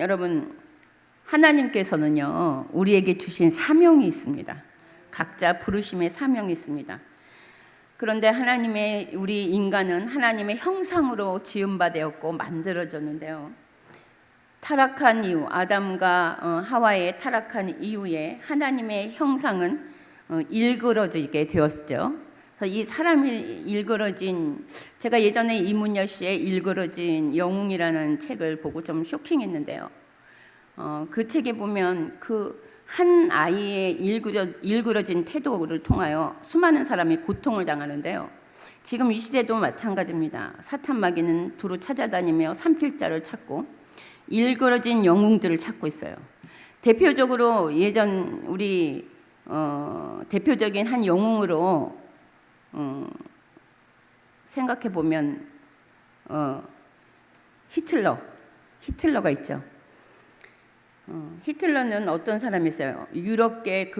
여러분, 하나님께서는요, 우리에게 주신 사명이 있습니다. 각자 부르심의 사명이 있습니다. 그런데 우리 인간은 하나님의 형상으로 지음받았고 만들어졌는데요. 타락한 이후, 아담과 하와의 타락한 이후에 하나님의 형상은 일그러지게 되었죠. 그래서 이 사람이 제가 예전에 이문열 씨의 일그러진 영웅이라는 책을 보고 좀 쇼킹했는데요. 그 책에 보면 그 한 아이의 일그러진 태도를 통하여 수많은 사람이 고통을 당하는데요. 지금 이 시대도 마찬가지입니다. 사탄 마귀는 두루 찾아다니며 산필자를 찾고 일그러진 영웅들을 찾고 있어요. 대표적으로 우리 대표적인 한 영웅으로 생각해 보면 히틀러가 있죠. 히틀러는 어떤 사람이었어요? 유럽의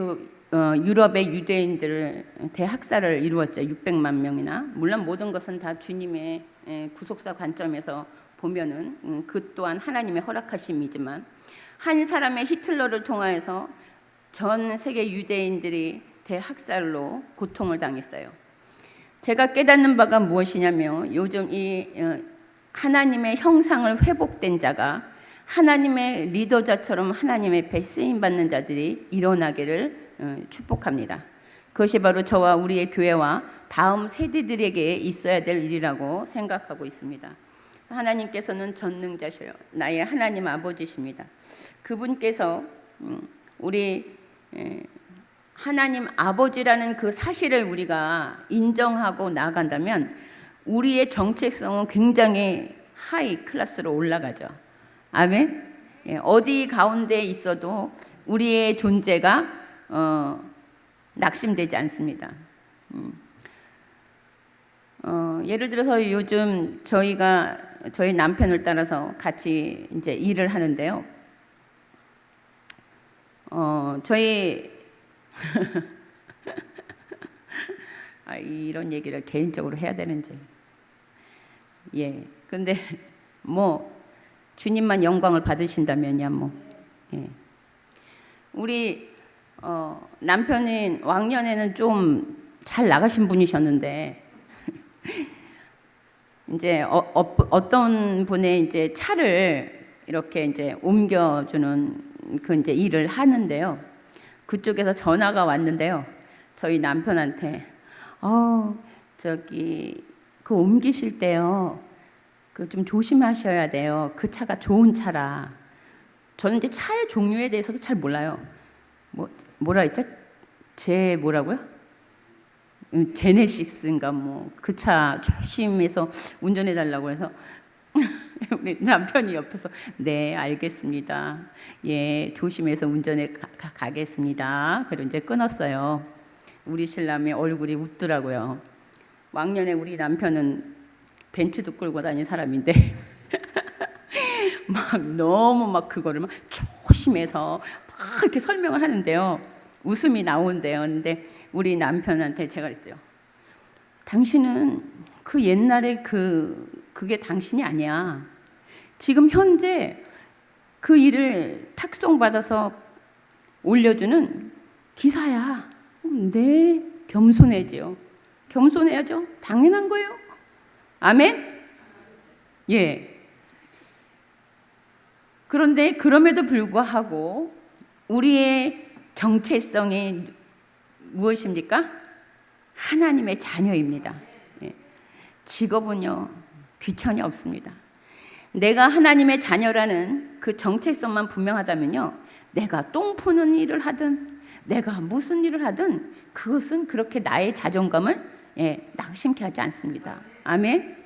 유대인들을 대학살을 이루었죠. 600만 명이나. 물론 모든 것은 다 주님의 구속사 관점에서 보면은 그 또한 하나님의 허락하심이지만 한 사람의 히틀러를 통하여서 전 세계 유대인들이 대학살로 고통을 당했어요. 제가 깨닫는 바가 무엇이냐면 요즘 이 하나님의 형상을 회복된 자가 하나님의 리더자처럼 하나님의 배 쓰임받는 자들이 일어나기를 축복합니다. 그것이 바로 저와 우리의 교회와 다음 세대들에게 있어야 될 일이라고 생각하고 있습니다. 하나님께서는 전능자셔요. 나의 하나님 아버지십니다. 그분께서 우리 하나님 아버지라는 그 사실을 우리가 인정하고 나아간다면 우리의 정체성은 굉장히 하이 클래스로 올라가죠. 아멘. 어디 가운데 있어도 우리의 존재가 낙심되지 않습니다. 예를 들어서 요즘 저희 남편을 따라서 같이 이제 일을 하는데요. 저희 이런 얘기를 개인적으로 해야 되는지. 근데 주님만 영광을 받으신다면야 우리 남편이 왕년에는 좀 잘 나가신 분이셨는데 이제 어떤 분의 이제 차를 이렇게 이제 옮겨주는 그 이제 일을 하는데요. 그쪽에서 전화가 왔는데요. 저희 남편한테 그 옮기실 때요. 그 좀 조심하셔야 돼요. 그 차가 좋은 차라. 저는 이제 차의 종류에 대해서도 잘 몰라요. 뭐라 했죠? 뭐라고요? 제네시스인가 그 차 조심해서 운전해 달라고 해서 우리 남편이 옆에서 네 알겠습니다. 조심해서 운전해 가겠습니다. 그리고 이제 끊었어요. 우리 신랑의 얼굴이 웃더라고요. 왕년에 우리 남편은 벤츠도 끌고 다닌 사람인데 너무 그거를 조심해서 이렇게 설명을 하는데요. 웃음이 나오는데요. 근데 우리 남편한테 제가 그랬어요. 당신은 그 옛날에 그게 당신이 아니야. 지금 현재 그 일을 탁송받아서 올려주는 기사야. 네, 겸손해지요. 겸손해야죠. 당연한 거예요. 아멘? 그런데 그럼에도 불구하고 우리의 정체성이 무엇입니까? 하나님의 자녀입니다. 직업은요, 귀천이 없습니다. 내가 하나님의 자녀라는 그 정체성만 분명하다면요, 내가 똥 푸는 일을 하든 내가 무슨 일을 하든 그것은 그렇게 나의 자존감을 낙심케 하지 않습니다. 아멘.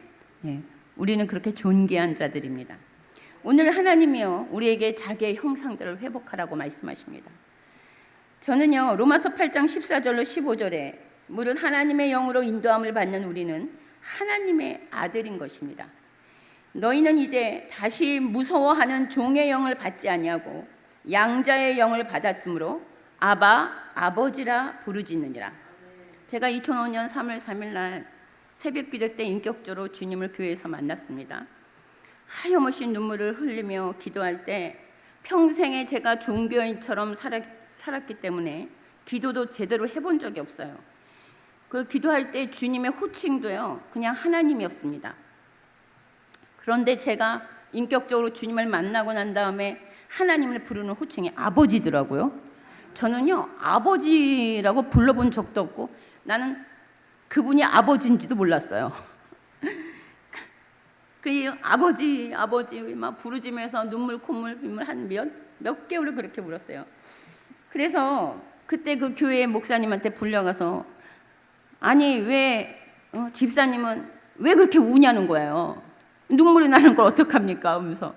우리는 그렇게 존귀한 자들입니다. 오늘 하나님이요 우리에게 자기의 형상들을 회복하라고 말씀하십니다. 저는요 로마서 8장 14절로 15절에 무릇 하나님의 영으로 인도함을 받는 우리는 하나님의 아들인 것입니다. 너희는 이제 다시 무서워하는 종의 영을 받지 아니하고 양자의 영을 받았으므로 아바 아버지라 부르짖느니라. 제가 2005년 3월 3일 날 새벽 기도 때 인격적으로 주님을 교회에서 만났습니다. 하염없이 눈물을 흘리며 기도할 때 평생에 제가 종교인처럼 살았기 때문에 기도도 제대로 해본 적이 없어요. 그 기도할 때 주님의 호칭도요, 그냥 하나님이었습니다. 그런데 제가 인격적으로 주님을 만나고 난 다음에 하나님을 부르는 호칭이 아버지더라고요. 저는요, 아버지라고 불러본 적도 없고 나는 그분이 아버지인지도 몰랐어요. 그 아버지 막 부르짖으면서 눈물 콧물 빗물 한 몇 개월을 그렇게 울었어요. 그래서 그때 그 교회 목사님한테 불려가서 아니 왜 집사님은 왜 그렇게 우냐는 거예요. 눈물이 나는 걸 어떡합니까? 하면서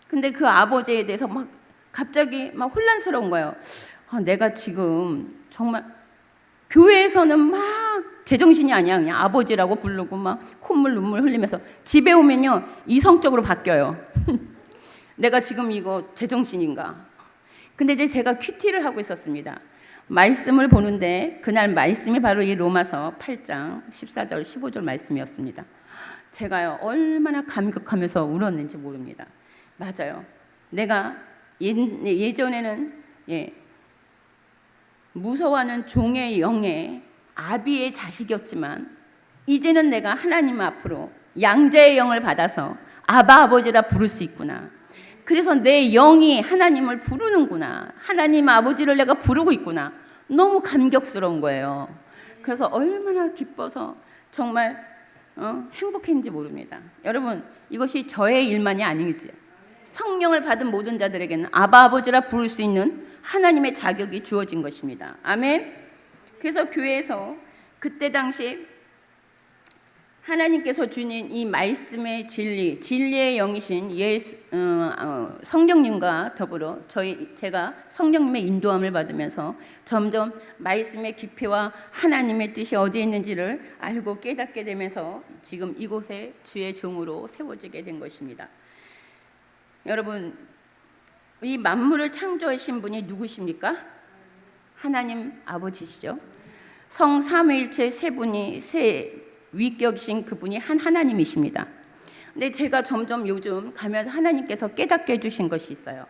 근데 그 아버지에 대해서 막 갑자기 막 혼란스러운 거예요. 내가 지금 정말 교회에서는 막 제정신이 아니야. 그냥 아버지라고 부르고 막 콧물 눈물 흘리면서 집에 오면요 이성적으로 바뀌어요. 내가 지금 이거 제정신인가? 근데 이제 제가 큐티를 하고 있었습니다. 말씀을 보는데 그날 말씀이 바로 이 로마서 8장 14절 15절 말씀이었습니다. 제가요 얼마나 감격하면서 울었는지 모릅니다. 맞아요. 내가 예전에는 무서워하는 종의 영의 아비의 자식이었지만 이제는 내가 하나님 앞으로 양자의 영을 받아서 아바 아버지라 부를 수 있구나. 그래서 내 영이 하나님을 부르는구나. 하나님 아버지를 내가 부르고 있구나. 너무 감격스러운 거예요. 그래서 얼마나 기뻐서 정말 행복했는지 모릅니다. 여러분 이것이 저의 일만이 아니지. 성령을 받은 모든 자들에게는 아바 아버지라 부를 수 있는 하나님의 자격이 주어진 것입니다. 아멘. 그래서 교회에서 그때 당시 하나님께서 주신 이 말씀의 진리의 영이신 성령님과 더불어 제가 성령님의 인도함을 받으면서 점점 말씀의 깊이와 하나님의 뜻이 어디에 있는지를 알고 깨닫게 되면서 지금 이곳에 주의 종으로 세워지게 된 것입니다. 여러분, 이 만물을 창조하신 분이 누구십니까? 하나님 아버지시죠. 성 삼위일체 세 분이 위격이신 그분이 하나님이십니다. 근데 제가 점점 요즘 가면서 하나님께서 깨닫게 해주신 것이 있어요.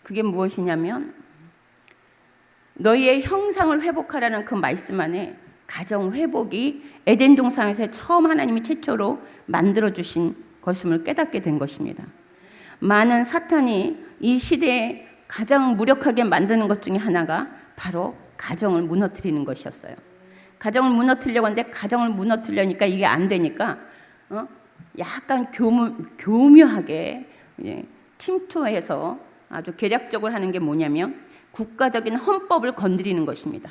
그게 무엇이냐면 너희의 형상을 회복하라는 그 말씀 안에 가정 회복이 에덴 동산에서 처음 하나님이 최초로 만들어주신 것임을 깨닫게 된 것입니다. 많은 사탄이 이 시대에 가장 무력하게 만드는 것 중에 하나가 바로 가정을 무너뜨리는 것이었어요. 가정을 무너뜨리려고 하는데 가정을 무너뜨리려니까 이게 안 되니까 약간 교묘하게 침투해서 아주 계략적으로 하는 게 뭐냐면 국가적인 헌법을 건드리는 것입니다.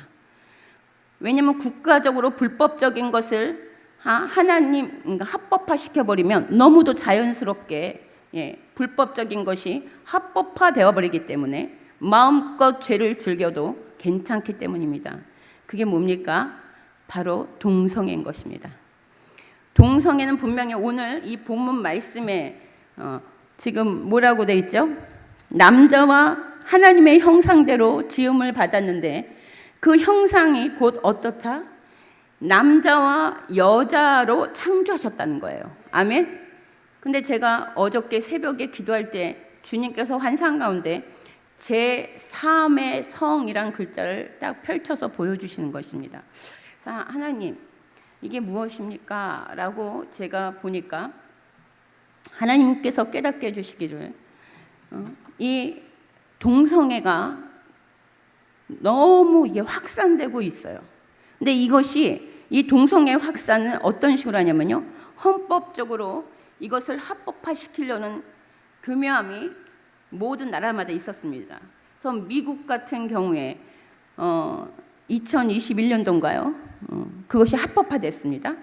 왜냐하면 국가적으로 불법적인 것을 하나님 합법화시켜버리면 너무도 자연스럽게 불법적인 것이 합법화되어 버리기 때문에 마음껏 죄를 즐겨도 괜찮기 때문입니다. 그게 뭡니까? 바로 동성애인 것입니다. 동성애는 분명히 오늘 이 본문 말씀에 지금 뭐라고 돼 있죠? 남자와 하나님의 형상대로 지음을 받았는데 그 형상이 곧 어떻다? 남자와 여자로 창조하셨다는 거예요. 아멘? 근데 제가 어저께 새벽에 기도할 때 주님께서 환상 가운데 제3의 성이란 글자를 딱 펼쳐서 보여주시는 것입니다. 하나님 이게 무엇입니까? 라고 제가 보니까 하나님께서 깨닫게 해주시기를 이 동성애가 너무 이게 확산되고 있어요. 근데 이 동성애 확산은 어떤 식으로 하냐면요, 헌법적으로 이것을 합법화시키려는 교묘함이 모든 나라마다 있었습니다. 그래서 미국 같은 경우에 2021년도인가요? 그것이 합법화됐습니다.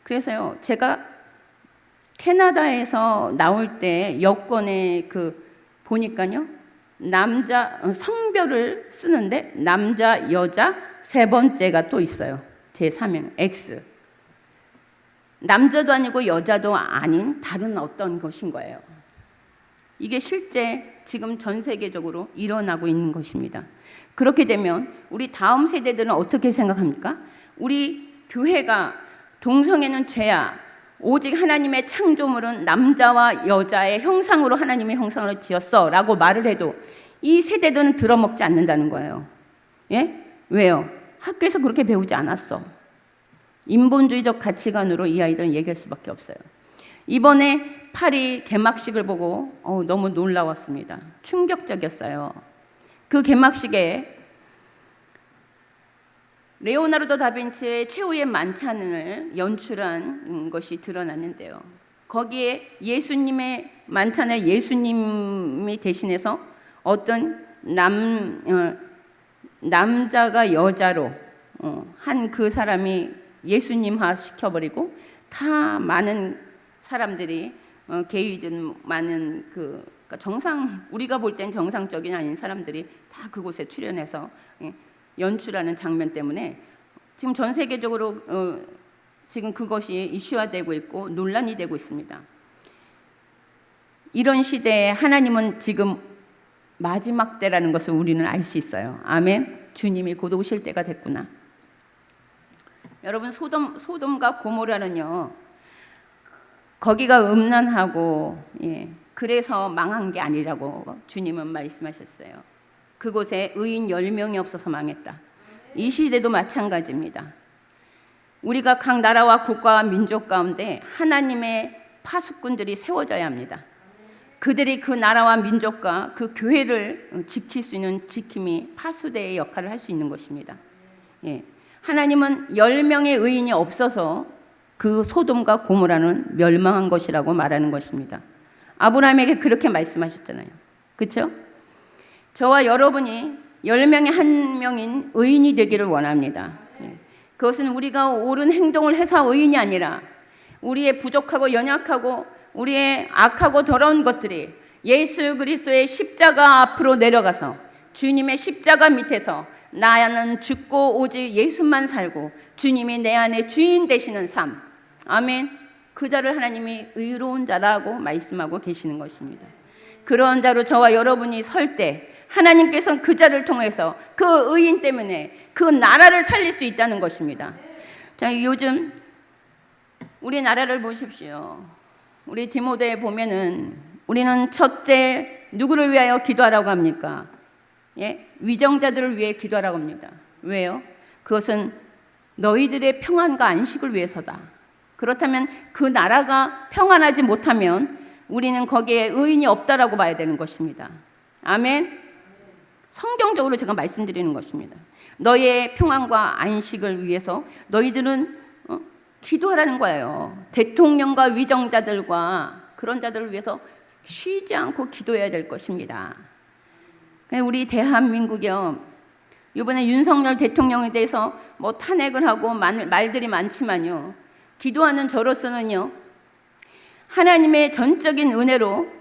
그래서요, 제가 캐나다에서 나올 때 여권에 보니까요, 성별을 쓰는데 남자, 여자 세 번째가 또 있어요. 제3형 X. 남자도 아니고 여자도 아닌 다른 어떤 것인 거예요. 이게 실제 지금 전 세계적으로 일어나고 있는 것입니다. 그렇게 되면 우리 다음 세대들은 어떻게 생각합니까? 우리 교회가 동성애는 죄야, 오직 하나님의 창조물은 남자와 여자의 형상으로 하나님의 형상으로 지었어 라고 말을 해도 이 세대들은 들어먹지 않는다는 거예요. 예? 왜요? 학교에서 그렇게 배우지 않았어. 인본주의적 가치관으로 이 아이들은 얘기할 수밖에 없어요. 이번에 파리 개막식을 보고 너무 놀라웠습니다. 충격적이었어요. 그 개막식에 레오나르도 다빈치의 최후의 만찬을 연출한 것이 드러났는데요. 거기에 예수님의 만찬에 예수님이 대신해서 어떤 남자가 여자로 한 그 사람이 예수님화 시켜버리고 다 많은 사람들이 게이든 많은 그러니까 정상 우리가 볼 땐 정상적인 아닌 사람들이 다 그곳에 출연해서 연출하는 장면 때문에 지금 전 세계적으로 지금 그것이 이슈화되고 있고 논란이 되고 있습니다. 이런 시대에 하나님은 지금 마지막 때라는 것을 우리는 알 수 있어요. 아멘. 주님이 곧 오실 때가 됐구나. 여러분 소돔과 고모라는요. 거기가 음란하고 그래서 망한 게 아니라고 주님은 말씀하셨어요. 그곳에 의인 10명이 없어서 망했다. 이 시대도 마찬가지입니다. 우리가 각 나라와 국가와 민족 가운데 하나님의 파수꾼들이 세워져야 합니다. 그들이 그 나라와 민족과 그 교회를 지킬 수 있는 지킴이 파수대의 역할을 할 수 있는 것입니다. 하나님은 10명의 의인이 없어서 그 소돔과 고모라는 멸망한 것이라고 말하는 것입니다. 아브라함에게 그렇게 말씀하셨잖아요. 그렇죠? 저와 여러분이 10명의 한 명인 의인이 되기를 원합니다. 그것은 우리가 옳은 행동을 해서 의인이 아니라 우리의 부족하고 연약하고 우리의 악하고 더러운 것들이 예수 그리스도의 십자가 앞으로 내려가서 주님의 십자가 밑에서 나는 죽고 오직 예수만 살고 주님이 내 안에 주인 되시는 삶. 아멘. 그 자를 하나님이 의로운 자라고 말씀하고 계시는 것입니다. 그런 자로 저와 여러분이 설 때 하나님께서는 그 자를 통해서 그 의인 때문에 그 나라를 살릴 수 있다는 것입니다. 자, 요즘 우리나라를 보십시오. 우리 디모데에 보면은 우리는 첫째 누구를 위하여 기도하라고 합니까? 위정자들을 위해 기도하라고 합니다. 왜요? 그것은 너희들의 평안과 안식을 위해서다. 그렇다면 그 나라가 평안하지 못하면 우리는 거기에 의인이 없다라고 봐야 되는 것입니다. 아멘. 성경적으로 제가 말씀드리는 것입니다. 너희의 평안과 안식을 위해서 너희들은 기도하라는 거예요. 대통령과 위정자들과 그런 자들을 위해서 쉬지 않고 기도해야 될 것입니다. 우리 대한민국이요, 이번에 윤석열 대통령에 대해서 뭐 탄핵을 하고 말들이 많지만요, 기도하는 저로서는요, 하나님의 전적인 은혜로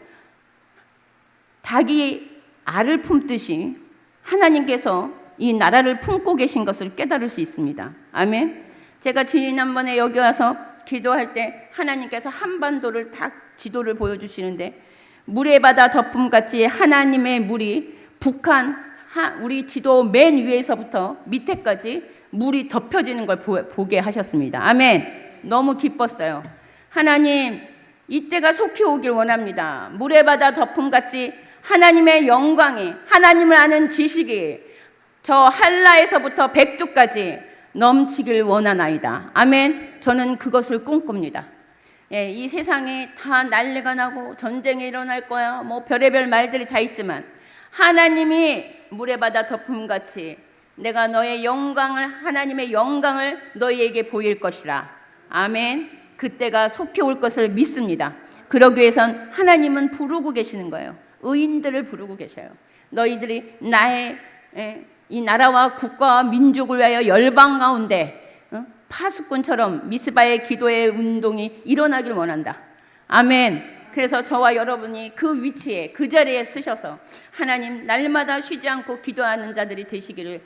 닭이 알을 품듯이 하나님께서 이 나라를 품고 계신 것을 깨달을 수 있습니다. 아멘. 제가 지난번에 여기 와서 기도할 때 하나님께서 한반도를 딱 지도를 보여주시는데 물의 바다 덮음같이 하나님의 물이 북한 우리 지도 맨 위에서부터 밑에까지 물이 덮여지는 걸 보게 하셨습니다. 아멘. 너무 기뻤어요. 하나님, 이때가 속히 오길 원합니다. 물의 바다 덮음같이 하나님의 영광이, 하나님을 아는 지식이 저 한라에서부터 백두까지 넘치길 원하나이다. 아멘. 저는 그것을 꿈꿉니다. 이 세상에 다 난리가 나고 전쟁이 일어날 거야, 뭐 별의별 말들이 다 있지만 하나님이 물의 바다 덮음같이 내가 너의 영광을, 하나님의 영광을 너희에게 보일 것이라. 아멘. 그때가 속히 올 것을 믿습니다. 그러기 위해선 하나님은 부르고 계시는 거예요. 의인들을 부르고 계셔요. 너희들이 나의 이 나라와 국가와 민족을 위하여 열방 가운데 파수꾼처럼 미스바의 기도의 운동이 일어나길 원한다. 아멘. 그래서 저와 여러분이 그 위치에, 그 자리에 쓰셔서 하나님 날마다 쉬지 않고 기도하는 자들이 되시기를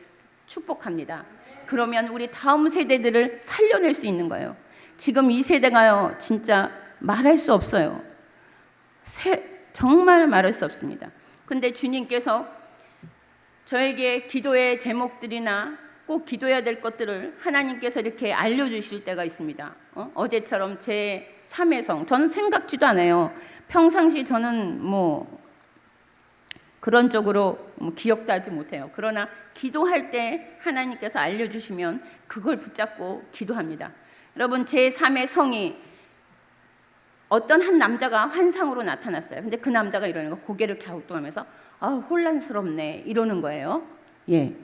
축복합니다. 그러면 우리 다음 세대들을 살려낼 수 있는 거예요. 지금 이 세대가요, 진짜 말할 수 없어요. 정말 말할 수 없습니다. 근데 주님께서 저에게 기도의 제목들이나 꼭 기도해야 될 것들을 하나님께서 이렇게 알려주실 때가 있습니다. 어제처럼 제 3의 성, 저는 생각지도 않아요. 평상시 저는 그런 쪽으로 기억도 하지 못해요. 그러나 기도할 때 하나님께서 알려주시면 그걸 붙잡고 기도합니다. 여러분, 제 3의 성이 어떤 한 남자가 환상으로 나타났어요. 근데 그 남자가 이러는 거, 고개를 갸우뚱하면서 혼란스럽네 이러는 거예요. 예,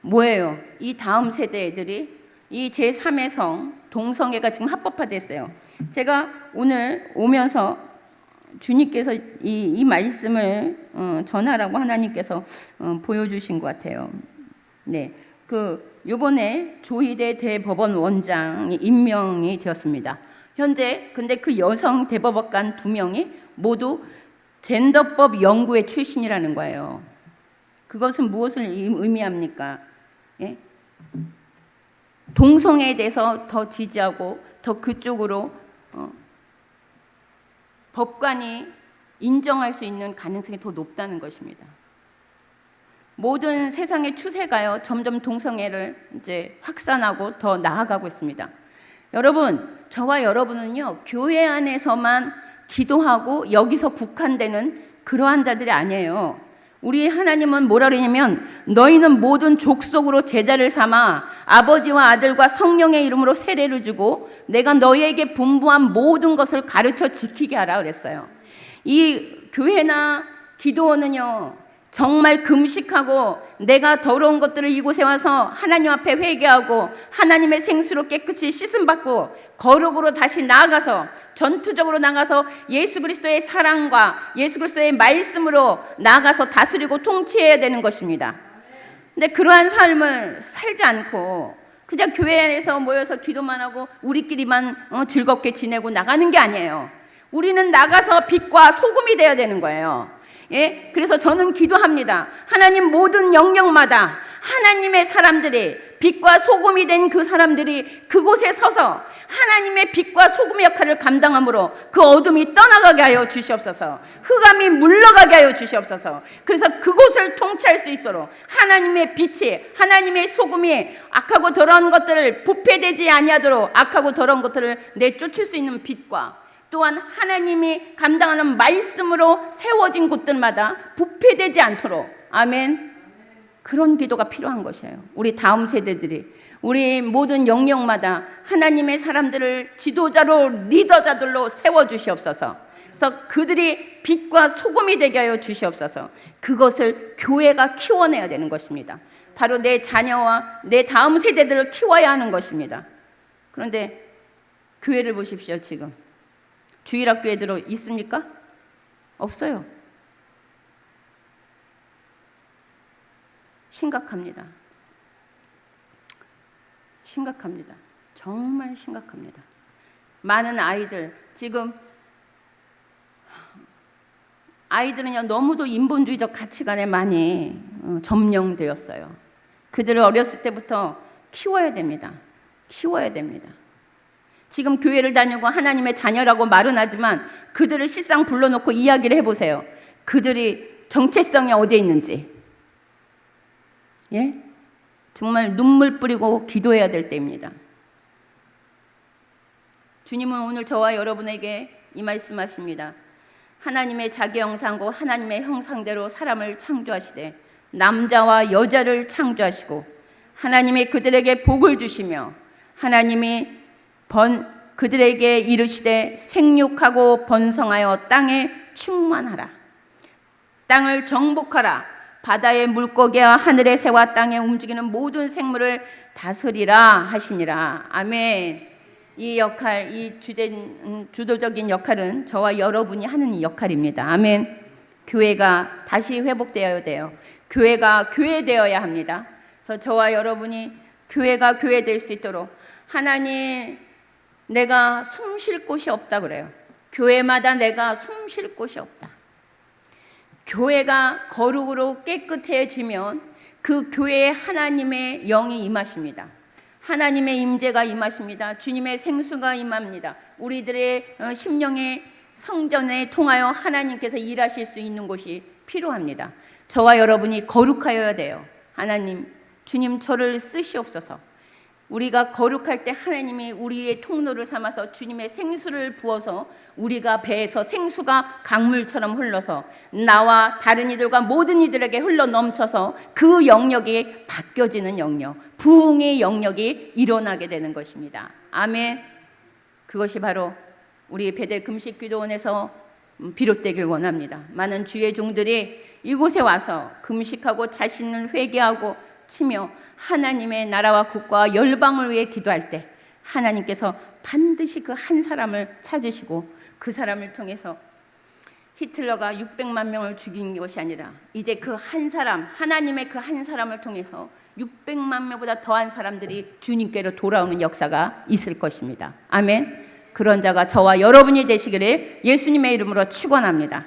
뭐예요? 이 다음 세대 애들이 이 제 3의 성, 동성애가 지금 합법화됐어요. 제가 오늘 오면서 주님께서 이 말씀을 전하라고 하나님께서 보여주신 것 같아요. 네, 요번에 조희대 대법원 원장이 임명이 되었습니다. 현재 근데 그 여성 대법관 2명이 모두 젠더법 연구회 출신이라는 거예요. 그것은 무엇을 의미합니까? 예? 동성애에 대해서 더 지지하고 더 그쪽으로 법관이 인정할 수 있는 가능성이 더 높다는 것입니다. 모든 세상의 추세가요, 점점 동성애를 이제 확산하고 더 나아가고 있습니다. 여러분, 저와 여러분은요, 교회 안에서만 기도하고 여기서 국한되는 그러한 자들이 아니에요. 우리 하나님은 뭐라 그러냐면, 너희는 모든 족속으로 제자를 삼아 아버지와 아들과 성령의 이름으로 세례를 주고 내가 너희에게 분부한 모든 것을 가르쳐 지키게 하라 그랬어요. 이 교회나 기도원은요, 정말 금식하고 내가 더러운 것들을 이곳에 와서 하나님 앞에 회개하고 하나님의 생수로 깨끗이 씻음받고 거룩으로 다시 나아가서 전투적으로 나가서 예수 그리스도의 사랑과 예수 그리스도의 말씀으로 나아가서 다스리고 통치해야 되는 것입니다. 근데 그러한 삶을 살지 않고 그냥 교회 안에서 모여서 기도만 하고 우리끼리만 즐겁게 지내고 나가는 게 아니에요. 우리는 나가서 빛과 소금이 되어야 되는 거예요. 예, 그래서 저는 기도합니다. 하나님, 모든 영역마다 하나님의 사람들이, 빛과 소금이 된 그 사람들이 그곳에 서서 하나님의 빛과 소금의 역할을 감당함으로 그 어둠이 떠나가게 하여 주시옵소서. 흑암이 물러가게 하여 주시옵소서. 그래서 그곳을 통치할 수 있도록 하나님의 빛이, 하나님의 소금이 악하고 더러운 것들을 부패되지 아니하도록 악하고 더러운 것들을 내쫓을 수 있는 빛과 또한 하나님이 감당하는 말씀으로 세워진 곳들마다 부패되지 않도록, 아멘, 그런 기도가 필요한 것이에요. 우리 다음 세대들이, 우리 모든 영역마다 하나님의 사람들을 지도자로, 리더자들로 세워주시옵소서. 그래서 그들이 빛과 소금이 되게 하여 주시옵소서. 그것을 교회가 키워내야 되는 것입니다. 바로 내 자녀와 내 다음 세대들을 키워야 하는 것입니다. 그런데 교회를 보십시오. 지금 주일학교에 들어 있습니까? 없어요. 심각합니다. 심각합니다. 정말 심각합니다. 많은 아이들, 지금 아이들은요, 너무도 인본주의적 가치관에 많이 점령되었어요. 그들을 어렸을 때부터 키워야 됩니다. 키워야 됩니다. 지금 교회를 다니고 하나님의 자녀라고 말은 하지만 그들을 실상 불러놓고 이야기를 해보세요. 그들이 정체성이 어디에 있는지. 예? 정말 눈물 뿌리고 기도해야 될 때입니다. 주님은 오늘 저와 여러분에게 이 말씀하십니다. 하나님의 자기 형상과 하나님의 형상대로 사람을 창조하시되 남자와 여자를 창조하시고 하나님이 그들에게 복을 주시며 하나님이 그들에게 이르시되 생육하고 번성하여 땅에 충만하라. 땅을 정복하라. 바다의 물고기와 하늘의 새와 땅에 움직이는 모든 생물을 다스리라 하시니라. 아멘. 이 역할, 이 주도적인 역할은 저와 여러분이 하는 역할입니다. 아멘. 교회가 다시 회복되어야 돼요. 교회가 교회되어야 합니다. 그래서 저와 여러분이 교회가 교회될 수 있도록 하나님, 내가 숨 쉴 곳이 없다 그래요. 교회마다 내가 숨 쉴 곳이 없다. 교회가 거룩으로 깨끗해지면 그 교회에 하나님의 영이 임하십니다. 하나님의 임재가 임하십니다. 주님의 생수가 임합니다. 우리들의 심령의 성전에 통하여 하나님께서 일하실 수 있는 곳이 필요합니다. 저와 여러분이 거룩하여야 돼요. 하나님, 주님 저를 쓰시옵소서. 우리가 거룩할 때 하나님이 우리의 통로를 삼아서 주님의 생수를 부어서 우리가 배에서 생수가 강물처럼 흘러서 나와 다른 이들과 모든 이들에게 흘러 넘쳐서 그 영역이 바뀌어지는 영역, 부흥의 영역이 일어나게 되는 것입니다. 아멘. 그것이 바로 우리 베델 금식기도원에서 비롯되길 원합니다. 많은 주의 종들이 이곳에 와서 금식하고 자신을 회개하고 치며 하나님의 나라와 국가와 열방을 위해 기도할 때 하나님께서 반드시 그 한 사람을 찾으시고 그 사람을 통해서 히틀러가 600만 명을 죽인 것이 아니라 이제 그 한 사람, 하나님의 그 한 사람을 통해서 600만 명보다 더한 사람들이 주님께로 돌아오는 역사가 있을 것입니다. 아멘. 그런 자가 저와 여러분이 되시기를 예수님의 이름으로 축원합니다.